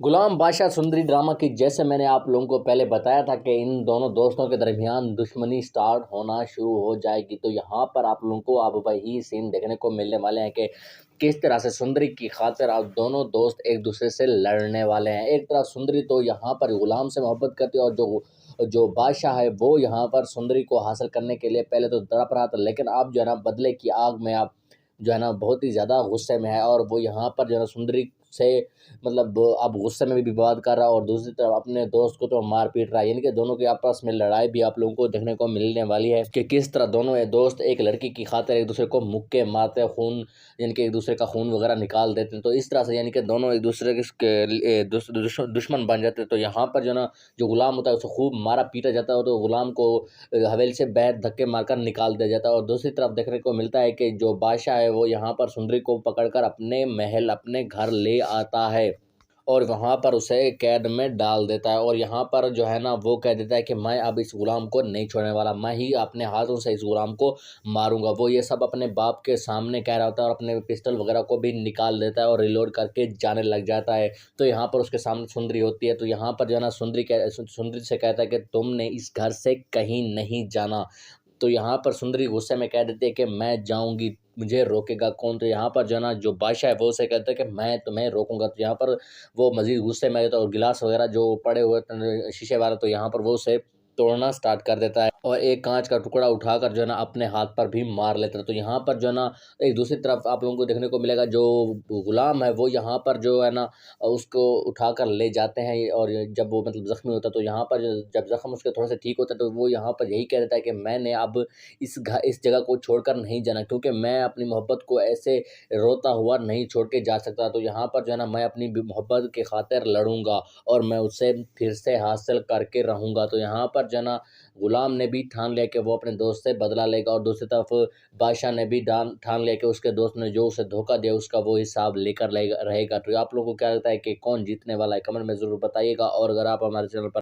गुलाम बादशाह सुंदरी ड्रामा की जैसे मैंने आप लोगों को पहले बताया था कि इन दोनों दोस्तों के दरमियान दुश्मनी स्टार्ट होना शुरू हो जाएगी, तो यहाँ पर आप लोगों को अब वही सीन देखने को मिलने वाले हैं कि किस तरह से सुंदरी की खातिर अब दोनों दोस्त एक दूसरे से लड़ने वाले हैं। एक तरफ सुंदरी तो यहाँ पर गुलाम से मोहब्बत करती है और जो जो बादशाह है वो यहाँ पर सुंदरी को हासिल करने के लिए पहले तो तड़प रहा था, लेकिन अब जो है ना बदले की आग में आप जो है ना बहुत ही ज़्यादा गुस्से में है और वो यहाँ पर जो है ना सुंदरी से मतलब अब गुस्से में भी विवाद कर रहा है और दूसरी तरफ अपने दोस्त को तो मार पीट रहा है। यानी कि दोनों की आपस में लड़ाई भी आप लोगों को देखने को मिलने वाली है कि किस तरह दोनों ये दोस्त एक लड़की की खातिर एक दूसरे को मुक्के मारते हैं, खून यानी कि एक दूसरे का खून वगैरह निकाल देते हैं। तो इस तरह से यानी कि दोनों एक दूसरे के दुश्मन बन जाते हैं। तो यहाँ पर जो ना जो गुलाम होता है उसे खूब मारा पीटा जाता है, तो गुलाम को हवेली से बैठ धक्के मारकर निकाल दिया जाता है। और दूसरी तरफ देखने को मिलता है कि जो बादशाह है वो यहाँ पर सुंदरी को पकड़कर अपने महल अपने घर ले आता है और वहाँ पर उसे कैद में डाल देता है। और यहाँ पर जो है ना वो कह देता है कि मैं अब इस गुलाम को नहीं छोड़ने वाला, मैं ही अपने हाथों से इस गुलाम को मारूंगा। वो ये सब अपने बाप के सामने कह रहा होता है और अपने पिस्टल वगैरह को भी निकाल देता है और रिलोड करके जाने लग जाता है। तो यहाँ पर उसके सामने सुंदरी होती है, तो यहाँ पर जो है ना सुंदरी से कहता है कि तुमने इस घर से कहीं नहीं जाना। तो यहाँ पर सुंदरी गुस्से में कह देती है कि मैं जाऊंगी, मुझे रोकेगा कौन। तो यहाँ पर जो है ना जो बादशाह है वो उसे कहता है कि मैं तुम्हें रोकूंगा। तो यहाँ पर वो मजीद गुस्से में आता है और गिलास वगैरह जो पड़े हुए शीशे वाला, तो यहाँ पर वो उसे तोड़ना स्टार्ट कर देता है और एक कांच का टुकड़ा उठाकर जो है ना अपने हाथ पर भी मार लेता है। तो यहाँ पर जो है ना एक दूसरी तरफ आप लोगों को देखने को मिलेगा जो गुलाम है वो यहाँ पर जो है ना उसको उठाकर ले जाते हैं और जब वो मतलब ज़ख्मी होता है तो यहाँ पर जब ज़ख्म उसके थोड़ा सा ठीक होता है तो वो यहाँ पर यही कह देता है कि मैंने अब इस जगह को छोड़कर नहीं जाना, क्योंकि मैं अपनी मोहब्बत को ऐसे रोता हुआ नहीं छोड़ के जा सकता। तो यहाँ पर जो है ना मैं अपनी मोहब्बत की खातिर लड़ूंगा और मैं उसे फिर से हासिल करके रहूँगा। तो यहाँ पर जो है ना गुलाम ने भी ठान लिया कि वो अपने दोस्त से बदला लेगा और दूसरी तरफ बादशाह ने भी ठान लिया कि उसके दोस्त ने जो उसे धोखा दिया उसका वो हिसाब लेकर रहेगा। तो आप लोगों को क्या लगता है कि कौन जीतने वाला है? कमेंट में ज़रूर बताइएगा और अगर आप हमारे चैनल पर